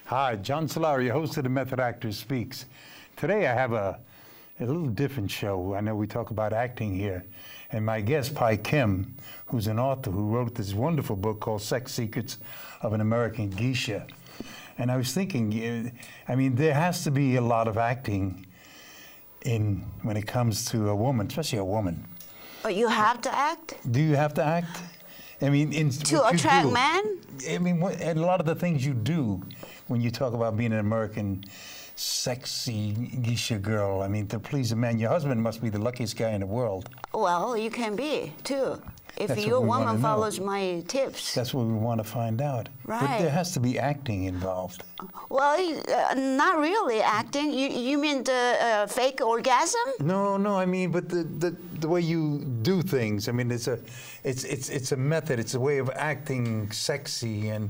Hi, John Solari, host of The Method Actor Speaks. Today I have a little different show. I know we talk about acting here. And my guest, Pi Kim, who's an author who wrote this wonderful book called Sex Secrets of an American Geisha. And I was thinking, I mean, there has to be a lot of acting when it comes to a woman, especially a woman. Oh, you have to act? Do you have to act? I mean, to attract men? I mean, and a lot of the things you do when you talk about being an American sexy geisha girl, I mean, to please a man, your husband must be the luckiest guy in the world. Well, you can be, too. If That's your woman follows my tips. That's what we want to find out. Right. But there has to be acting involved. Well, not really acting. You mean the fake orgasm? No, I mean, but the way you do things. I mean, it's a method. It's a way of acting sexy and.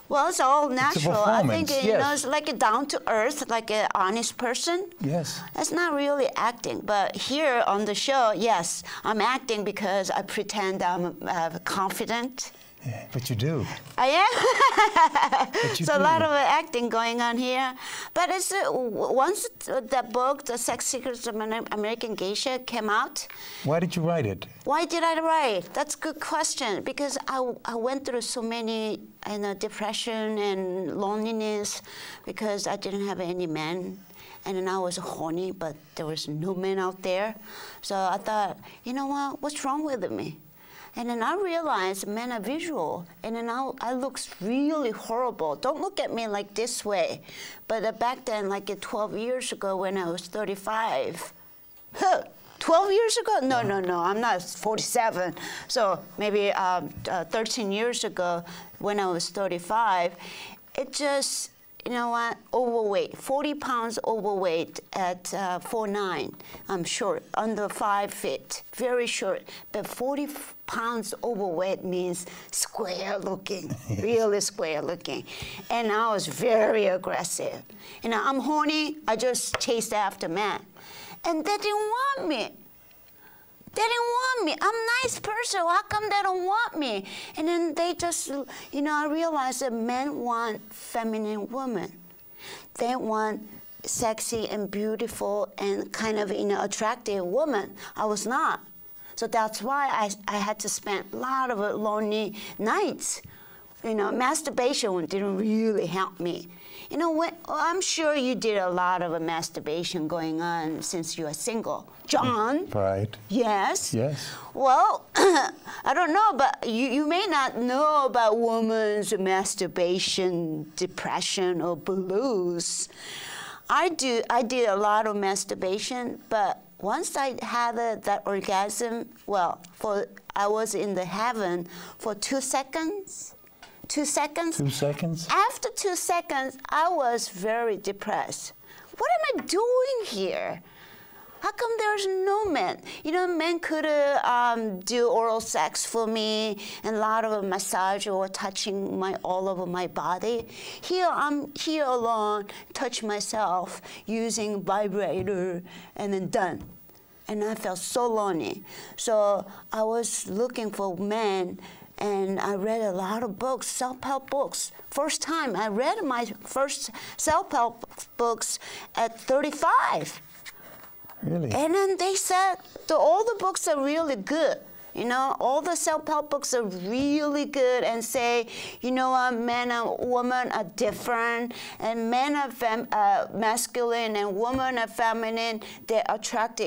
Well, it's all natural. I think yes. You know, it's like a down to earth, like an honest person. Yes. That's not really acting. But here on the show, yes, I'm acting because I pretend I'm confident. Yeah, but you do. I am. But you so do. A lot of acting going on here. But it's once that book, The Sex Secrets of an American Geisha, came out. Why did you write it? Why did I write? That's a good question. Because I went through so many depression and loneliness because I didn't have any men. And then I was horny, but there was no men out there. So I thought, you know what? What's wrong with me? And then I realized men are visual, and then I look really horrible. Don't look at me like this way. But back then, like 12 years ago when I was 35, 12 years ago? No, I'm not 47. So maybe 13 years ago when I was 35, it just, you know what, overweight, 40 pounds overweight at 4'9". I'm short, under 5 feet, very short. But 40 pounds overweight means square looking, really square looking. And I was very aggressive. You know, I'm horny, I just chased after men. And they didn't want me. They didn't want me. I'm a nice person. How come they don't want me? And then they just, you know, I realized that men want feminine women. They want sexy and beautiful and kind of, you know, attractive woman. I was not. So that's why I had to spend a lot of lonely nights. You know, masturbation didn't really help me. You know, I'm sure you did a lot of masturbation going on since you are single. John? Right. Yes? Yes. Well, I don't know, but you may not know about women's masturbation, depression, or blues. I did a lot of masturbation, but once I had that orgasm, well, I was in the heaven for 2 seconds. 2 seconds. 2 seconds? After 2 seconds, I was very depressed. What am I doing here? How come there's no men? You know, men could do oral sex for me and a lot of massage or touching all over my body. Here, I'm here alone, touch myself using vibrator and then done. And I felt so lonely. So I was looking for men. And I read a lot of books, self-help books. First time I read my first self-help books at 35. Really? And then they said all the books are really good. You know, all the self-help books are really good and say, you know what, men and women are different, and men are masculine and women are feminine. They attract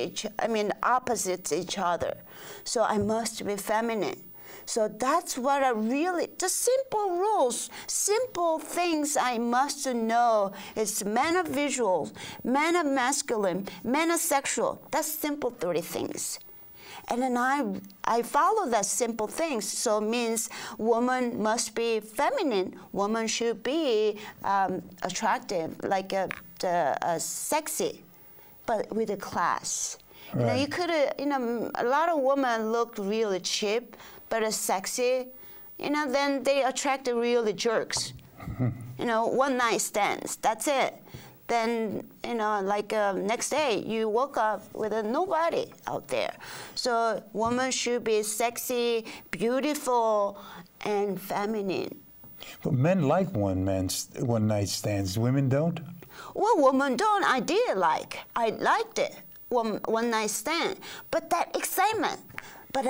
opposites each other. So I must be feminine. So that's what the simple rules, simple things I must know is men are visual, men are masculine, men are sexual. That's simple 30 things. And then I follow that simple things. So it means woman must be feminine. Woman should be attractive, like sexy, but with a class. Right. You know, you could, a lot of women look really cheap, but are sexy. You know, then they attract the really jerks. You know, one night stands. That's it. Then, you know, like next day, you woke up with nobody out there. So women should be sexy, beautiful, and feminine. But men like one-night stands. Women don't? Well, women don't. I did like. I liked it. One night stand. But that excitement. But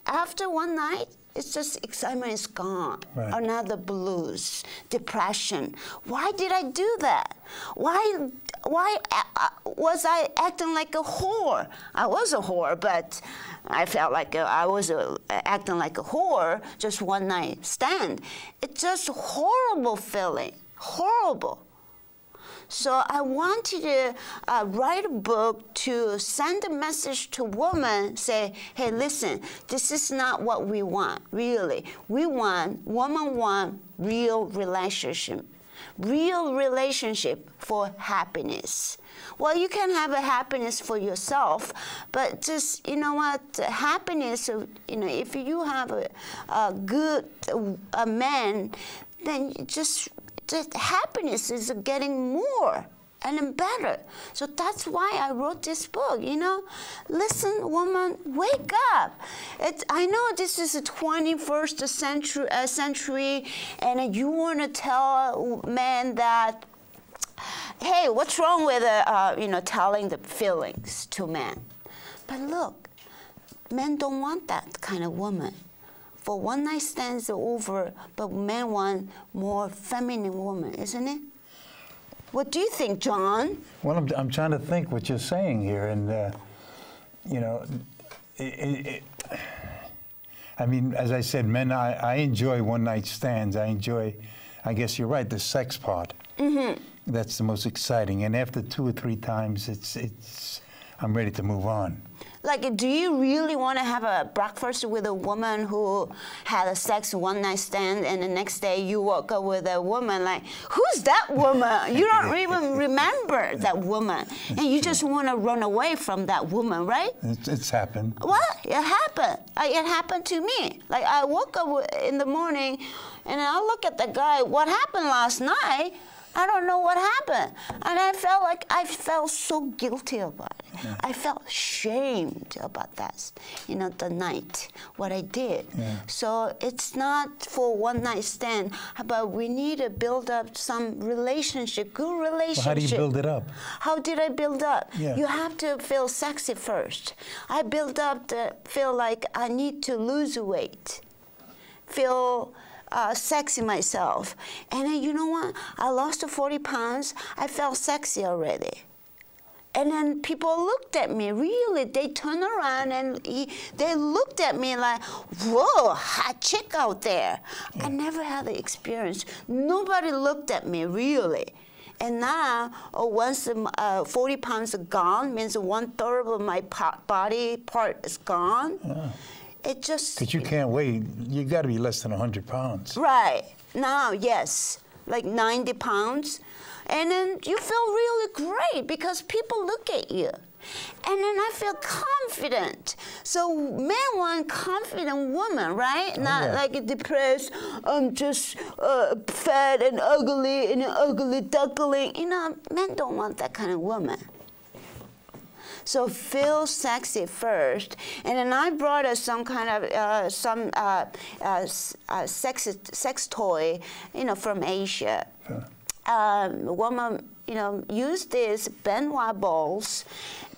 after one night, it's just excitement is gone. Right. Another blues, depression. Why did I do that? Why was I acting like a whore? I was a whore, but I felt like I was acting like a whore, just one night stand. It's just a horrible feeling, horrible. So I wanted to write a book to send a message to women, say, hey, listen, this is not what we want, really. Women want real relationship for happiness. Well, you can have a happiness for yourself, but just, you know what, happiness, you know, if you have a good man, then just happiness is getting more and better. So that's why I wrote this book, you know. Listen, woman, wake up. I know this is the 21st century, and you want to tell men that, hey, what's wrong with, you know, telling the feelings to men? But look, men don't want that kind of woman. For one night stands are over, but men want more feminine woman, isn't it? What do you think, John? Well, I'm trying to think what you're saying here, and you know, I mean, as I said, men, I enjoy one night stands. I guess you're right, the sex part. Mm-hmm. That's the most exciting, and after 2 or 3 times, I'm ready to move on. Like, do you really want to have a breakfast with a woman who had a sex one night stand, and the next day you woke up with a woman like, who's that woman? You don't even remember that woman, and you just want to run away from that woman, right? It's happened. What? It happened. It happened to me. Like, I woke up in the morning, and I look at the guy. What happened last night? I don't know what happened. And I felt so guilty about it. Yeah. I felt shamed about that, you know, the night, what I did. Yeah. So it's not for one night stand, but we need to build up some relationship, good relationship. Well, how do you build it up? How did I build up? Yeah. You have to feel sexy first. I built up to feel like I need to lose weight, feel sexy myself. And then, you know what? I lost 40 pounds. I felt sexy already. And then people looked at me, really. They turned around and they looked at me like, whoa, hot chick out there. Yeah. I never had the experience. Nobody looked at me, really. And now, once 40 pounds are gone, means 1/3 of my body part is gone. Yeah. It just... Because you can't weigh, you got to be less than 100 pounds. Right. Now, yes, like 90 pounds. And then you feel really great because people look at you. And then I feel confident. So men want confident woman, right? Oh, not like a depressed, just fat and ugly and an ugly duckling. You know, men don't want that kind of woman. So feel sexy first, and then I brought us some kind of sex toy, you know, from Asia. Sure. Woman, you know, use these Benoit balls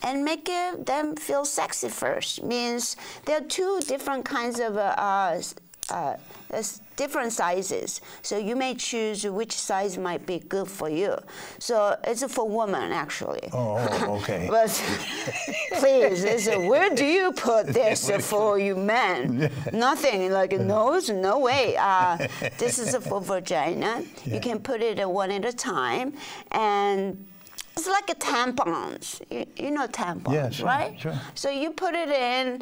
and make them feel sexy first. Means there are 2 different kinds of different sizes. So you may choose which size might be good for you. So it's for women, actually. Oh, okay. But please, where do you put this for you men? Nothing, like a nose, no way. This is for vagina. Yeah. You can put it one at a time. And it's like a tampons. You know tampons, yeah, sure, right? Sure. So you put it in,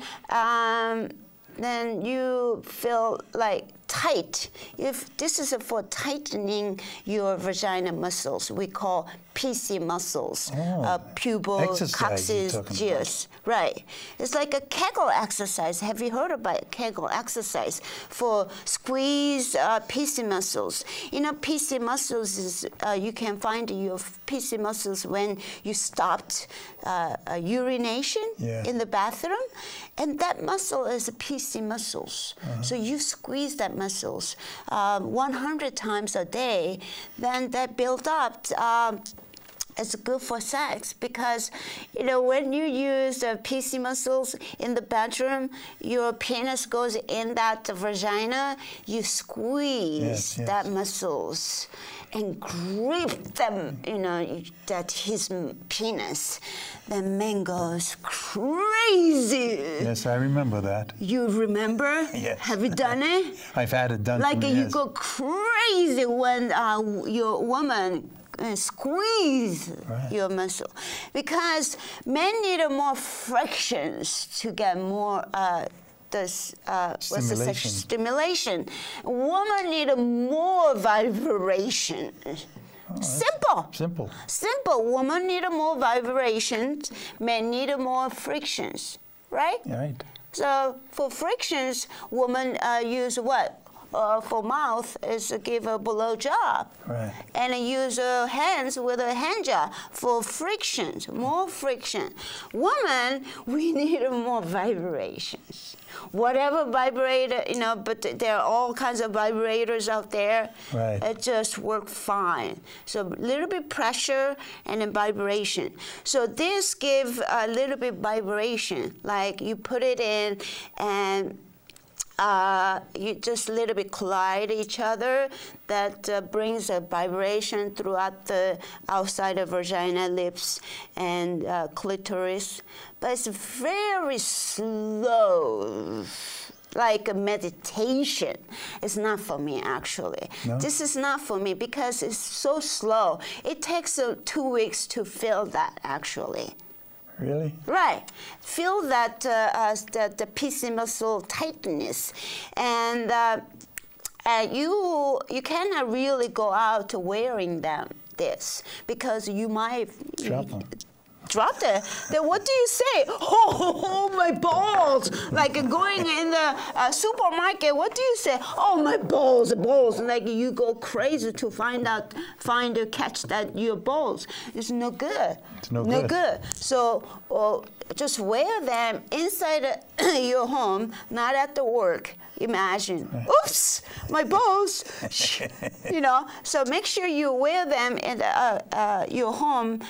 then you feel like tight. If this is for tightening your vagina muscles, we call PC muscles, pubal coccygeus. Right. It's like a Kegel exercise. Have you heard about Kegel exercise for squeeze PC muscles? You know, PC muscles is you can find your PC muscles when you stopped urination in the bathroom, and that muscle is a PC muscles. So you squeeze that muscle. muscles 100 times a day, then that build up. It's good for sex because, you know, when you use the PC muscles in the bedroom, your penis goes in that vagina, you squeeze that muscles and grip them, you know, that his penis. The man goes crazy. Yes, I remember that. You remember? Yes. Have you done it? I've had it done. Like you yes. go crazy when your woman squeeze your muscle, because men need more frictions to get more stimulation. Women need more vibration. Simple. Women need more vibrations. Men need more frictions. Right. Right. So for frictions, women use what? For mouth is to give a blow job, and use hands with a hand job for frictions, more friction. Woman, we need more vibrations. Whatever vibrator, you know, but there are all kinds of vibrators out there. It just works fine. So a little bit pressure and then vibration. So this gives a little bit vibration, like you put it in and you just a little bit collide each other. That brings a vibration throughout the outside of vagina, lips, and clitoris. But it's very slow, like a meditation. It's not for me, actually. No? This is not for me because it's so slow. It takes 2 weeks to feel that, actually. Really? Right. Feel that the PC muscle tightness, and you cannot really go out wearing this because you might drop it. Then what do you say? Oh, my balls! Like going in the supermarket, what do you say? Oh, my balls! Like you go crazy to catch your balls. It's no good. It's no good. So just wear them inside your home, not at the work. Imagine, oops, my balls, you know. So make sure you wear them in your home.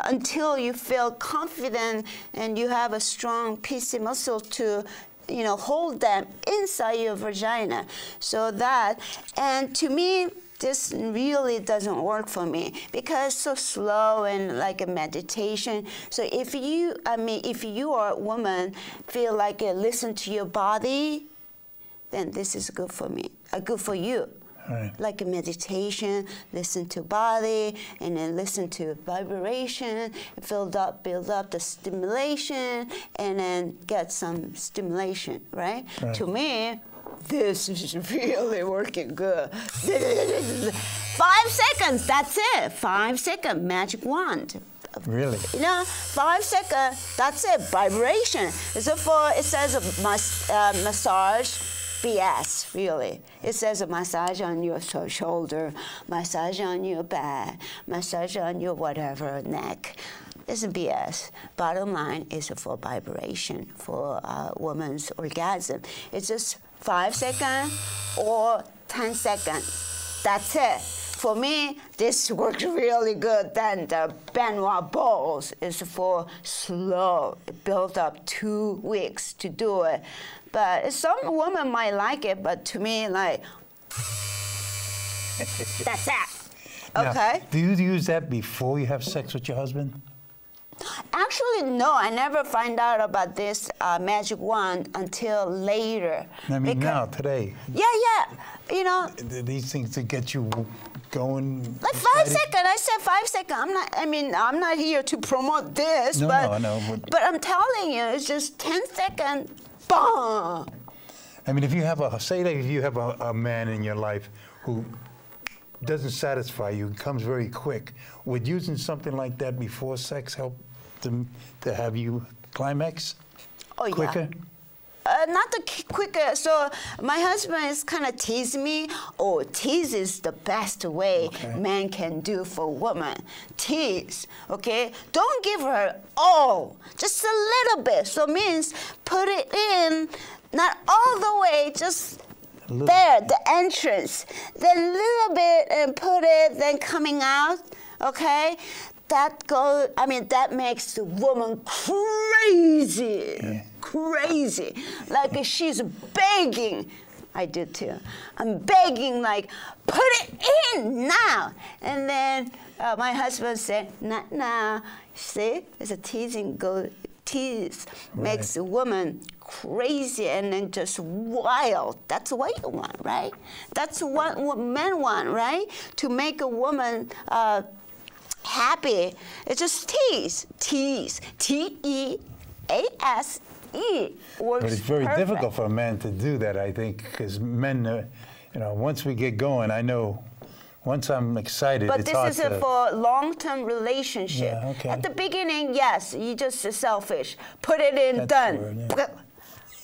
Until you feel confident and you have a strong PC muscle to, you know, hold them inside your vagina. So that, and to me, this really doesn't work for me because it's so slow and like a meditation. So if you are a woman, feel like you listen to your body, then this is good for me, good for you. Right. Like a meditation, listen to body, and then listen to vibration, build up the stimulation, and then get some stimulation, right? To me, this is really working good. 5 seconds, that's it. 5 seconds, magic wand. Really? You know, 5 seconds, that's it, vibration. It says massage. BS, really. It says a massage on your shoulder, massage on your back, massage on your whatever, neck. It's BS. Bottom line is for vibration, for woman's orgasm. It's just 5 seconds or 10 seconds. That's it. For me, this works really good. Then the Benoit balls is for slow. It built up 2 weeks to do it. But some women might like it, but to me, like, that's it. Okay? Now, do you use that before you have sex with your husband? Actually, no. I never find out about this magic wand until later. I mean, now, today. Yeah. You know. These things to get you going. Like 5 seconds. I said 5 seconds. I'm not here to promote this. No, but, I know. But I'm telling you, it's just 10 seconds. Boom. I mean, if you have a man in your life who doesn't satisfy you, comes very quick, would using something like that before sex help them to have you climax quicker? Not the quicker. So my husband is kind of teasing me. Oh, tease is the best way man can do for woman. Tease, okay? Don't give her all, just a little bit. So it means put it in, not all the way, just There, the entrance. Then a little bit and put it, then coming out, okay? That makes the woman crazy, crazy. Like she's begging. I did too. I'm begging, like, put it in now. And then my husband said, not now. See, it's a teasing, tease makes a woman crazy and then just wild. That's what you want, right? That's what men want, right? To make a woman happy. It's just tease, T-E-A-S-E. Works but it's very perfect. difficult for a man to do that, I think, because men, once we get going, I know, once I'm excited, but it's this hard is to... for long-term relationship. Yeah, okay. At the beginning, yes, you just selfish. Put it in, That's done. the word,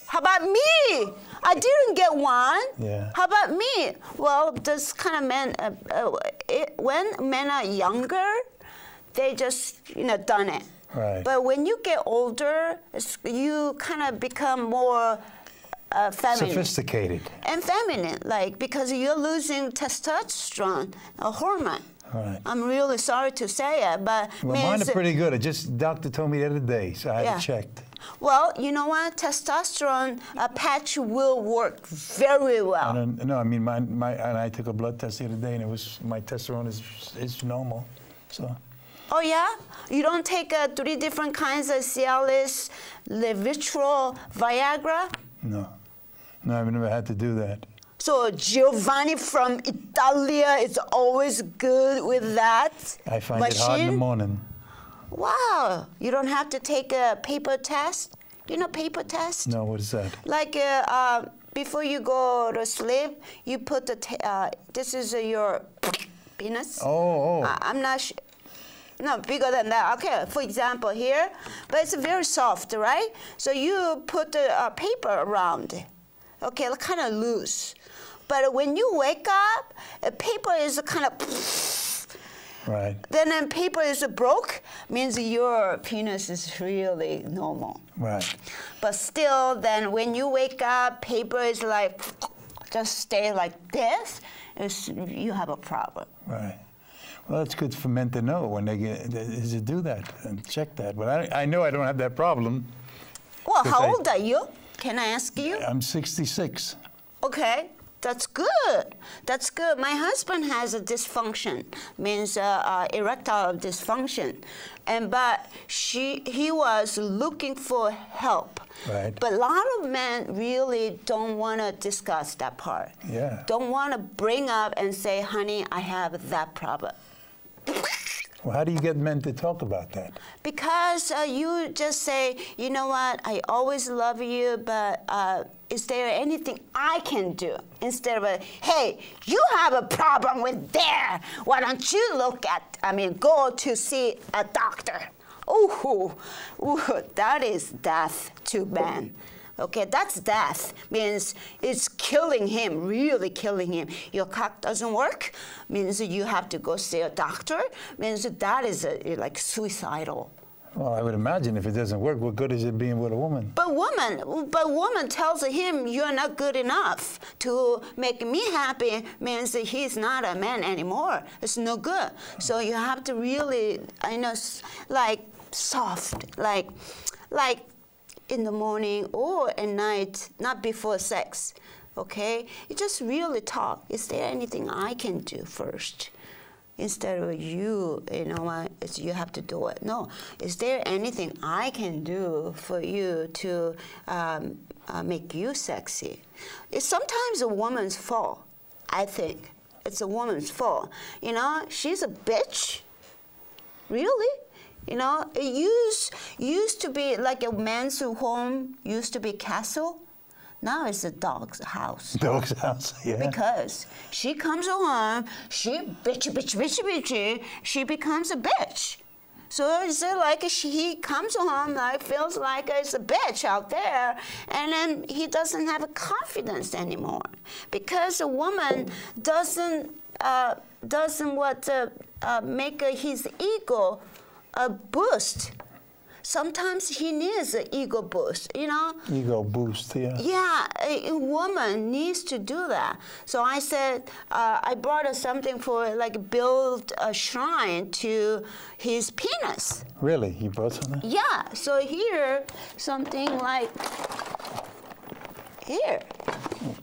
How about me? I didn't get one. Yeah. How about me? Well, this kind of men, when men are younger, they just, done it. Right. But when you get older, you kind of become more feminine. Sophisticated. And feminine, because you're losing testosterone, a hormone. Right. I'm really sorry to say it, but... Well, mine are pretty good. Doctor told me the other day, so I had it checked. Well, you know what? Testosterone patch will work very well. No, I mean, and I took a blood test the other day, and my testosterone is normal, so... Oh, yeah? You don't take 3 different kinds of Cialis, Levitral, Viagra? No, I've never had to do that. So Giovanni from Italia is always good with that I find machine? it hard in the morning. Wow. You don't have to take a paper test? You know paper test? No, what is that? Like before you go to sleep, you put this is your penis. Oh. I'm not sure. No, bigger than that. Okay, for example, here, but it's very soft, right? So you put the paper around it. Okay, kind of loose. But when you wake up, the paper is kind of... Right. Then paper is broke, means your penis is really normal. Right. But still, then when you wake up, paper is like, just stay like this, you have a problem. Right. Well, it's good for men to know when they do that and check that. But I know I don't have that problem. Well, how old are you? Can I ask you? I'm 66. Okay, that's good. That's good. My husband has a dysfunction, means erectile dysfunction, but he was looking for help. Right. But a lot of men really don't want to discuss that part. Yeah. Don't want to bring up and say, honey, I have that problem. Well, how do you get men to talk about that? Because you just say, you know what, I always love you, but is there anything I can do? Instead of, hey, you have a problem with there. Why don't you go to see a doctor? Ooh, that is death to man. Okay, that's death. Means it's killing him, really killing him. Your cock doesn't work, means you have to go see a doctor, means that is like suicidal. Well, I would imagine if it doesn't work, what good is it being with a woman? But woman tells him you're not good enough to make me happy, means that he's not a man anymore. It's no good. So you have to really, like soft, like in the morning or at night, not before sex, okay? You just really talk. Is there anything I can do first? Instead of you have to do it. No, is there anything I can do for you to make you sexy? It's sometimes a woman's fault, I think. It's a woman's fault. She's a bitch. Really? It used to be like a man's home used to be castle. Now it's a dog's house. Dog's house, yeah. Because she comes home, she bitchy, she becomes a bitch. So it's like he comes home, feels like it's a bitch out there, and then he doesn't have a confidence anymore. Because a woman doesn't make his ego a boost. sometimes he needs an ego boost, you know? Ego boost, yeah. Yeah, a woman needs to do that. So I said, I brought her something for like build a shrine to his penis. Really? You brought something? Yeah, so here, something like here.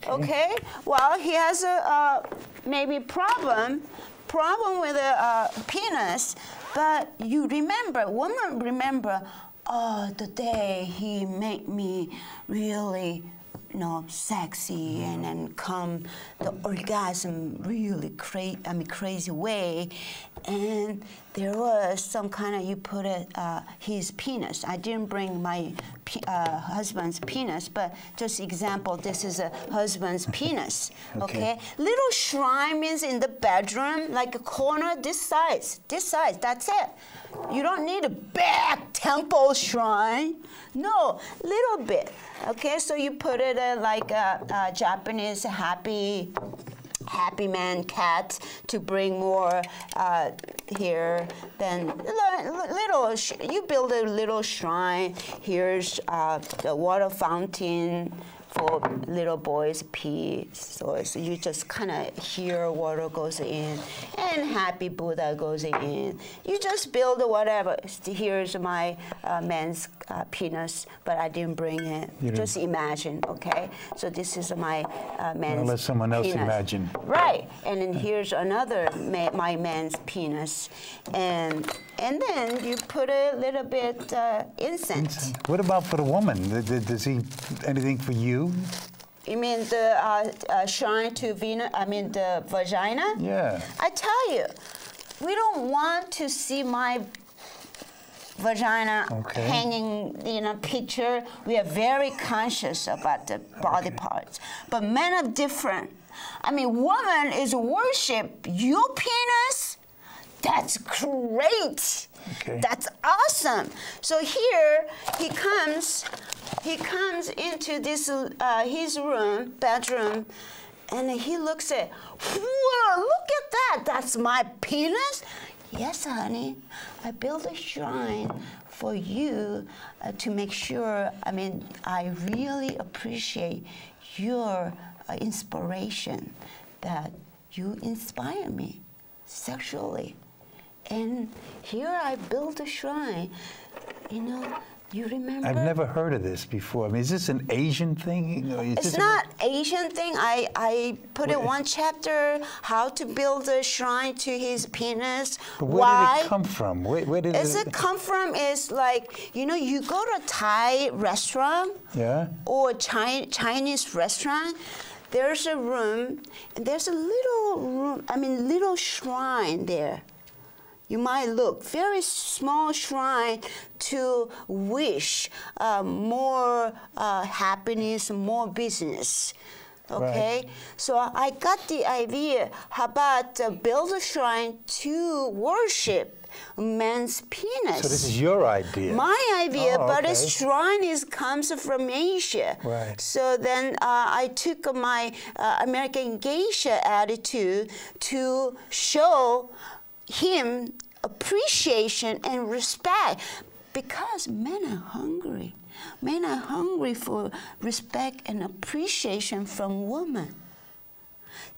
Okay. Well, he has a maybe problem with a penis, but you remember, woman remember, oh, the day he made me really, you know, sexy and then come the orgasm really crazy way, and there was some kind of, you put it, his penis. I didn't bring my husband's penis, but just example, this is a husband's penis, okay? Little shrine means in the bedroom, like a corner this size, that's it. You don't need a big temple shrine. No, little bit, okay? So you put it like a Japanese happy man cat to bring more here. Then you build a little shrine. Here's the water fountain for little boys pee. So you just kind of hear water goes in, and happy Buddha goes in. You just build whatever. Here's my man's penis, but I didn't bring it. Just imagine, okay? So this is my man's I'll let someone else penis. imagine. Right, and then here's another my man's penis, and then you put a little bit incense. What about for the woman? Does he anything for you? You mean the shrine to Venus? I mean the vagina? Yeah. I tell you, we don't want to see my vagina hanging in a picture. We are very conscious about the body parts, but men are different. I mean, woman is worship your penis. That's great. Okay. That's awesome. So here he comes into this his room, bedroom, and he looks at, whoa, look at that. That's my penis. Yes, honey. I built a shrine for you to make sure. I mean, I really appreciate your inspiration, that you inspire me sexually. And here I built a shrine. You know, you remember? I've never heard of this before. I mean, is this an Asian thing? It's not Asian thing. I put in one chapter how to build a shrine to his penis. But where did it come from? Where did it come from? Is like, you know, you go to a Thai restaurant or Chinese restaurant. There's a room, and there's a little shrine there. You might look, very small shrine to wish more happiness, more business. Okay, right. So I got the idea. How about build a shrine to worship man's penis? So this is your idea. My idea, but a shrine comes from Asia. Right. So then I took my American geisha attitude to show him appreciation and respect, because men are hungry. Men are hungry for respect and appreciation from women.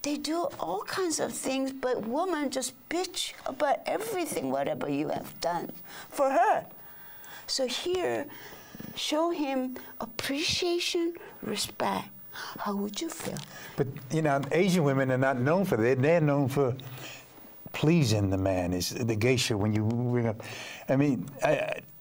They do all kinds of things, but women just bitch about everything, whatever you have done for her. So here, show him appreciation, respect. How would you feel? But, you know, Asian women are not known for that. They're known for pleasing the man, is the geisha when you bring up. I mean,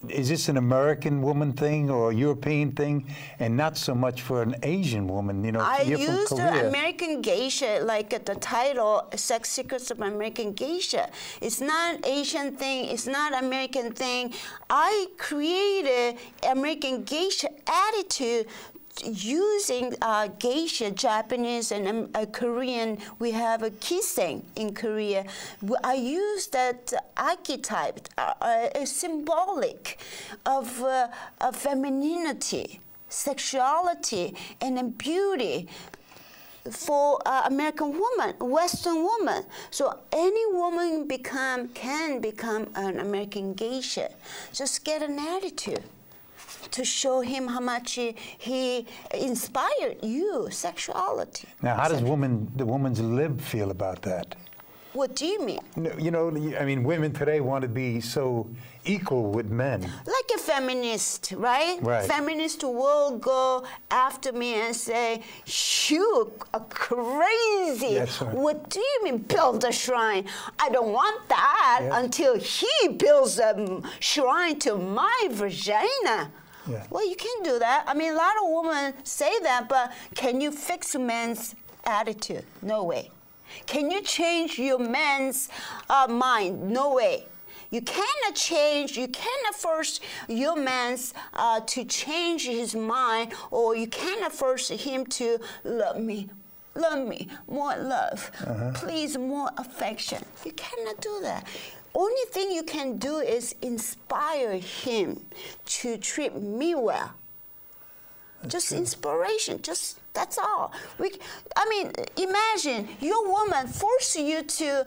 is this an American woman thing or a European thing, and not so much for an Asian woman? You know, I you're used from Korea. American geisha, like the title, Sex Secrets of American Geisha. It's not an Asian thing, it's not an American thing. I created American geisha attitude using geisha, Japanese and Korean. We have a kissing in Korea. I use that archetype, symbolic of femininity, sexuality, and beauty. for American woman, Western woman. So any woman can become an American geisha. Just get an attitude to show him how much he inspired you, sexuality. Now, how does the woman's lib feel about that? What do you mean? You know, I mean, women today want to be so equal with men. Like a feminist, right? Right. Feminists will go after me and say, you are crazy. Yes, right. What do you mean, build a shrine? I don't want that until he builds a shrine to my vagina. Yeah. Well, you can't do that. I mean, a lot of women say that, but can you fix a man's attitude? No way. Can you change your man's mind? No way. You cannot force your man's to change his mind, or you cannot force him to love me, more love, please, more affection. You cannot do that. Only thing you can do is inspire him to treat me well. Just inspiration, that's all. I mean, imagine your woman forces you to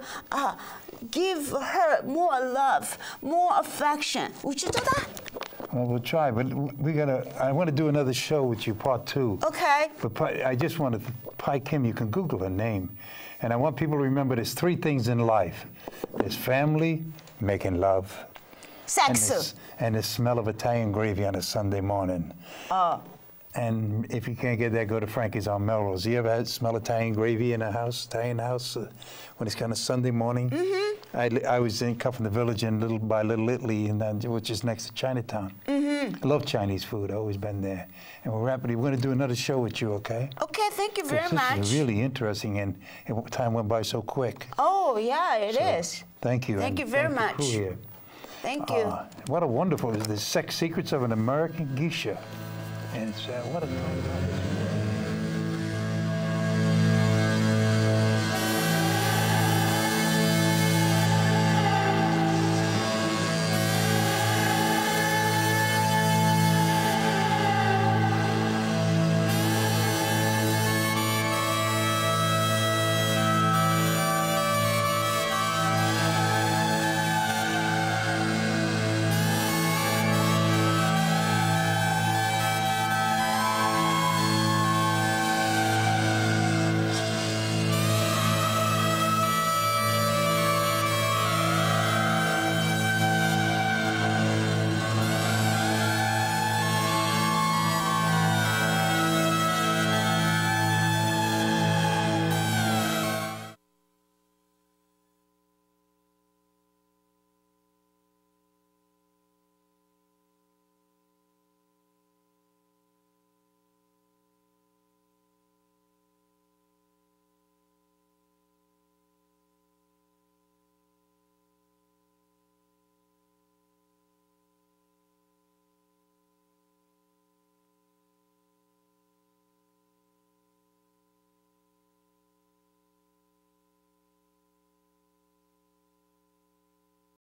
give her more love, more affection. Would you do that? Well, we'll try, but I want to do another show with you, part 2. Okay. But I just wanted, Pi Kim, you can Google her name. And I want people to remember there's 3 things in life. There's family, making love. Sex. And the smell of Italian gravy on a Sunday morning. And if you can't get that, go to Frankie's on Melrose. You ever smell Italian gravy in a house, Italian house, when it's kind of Sunday morning? I was cut from the village in Little Italy, which is next to Chinatown. I love Chinese food. I've always been there. And we're going to do another show with you, okay? Okay, thank you very much. This is really interesting, and time went by so quick. Oh, yeah, it is. Thank you. Thank you very much. Thank you. What a wonderful, the sex secrets of an American geisha. And it's, what a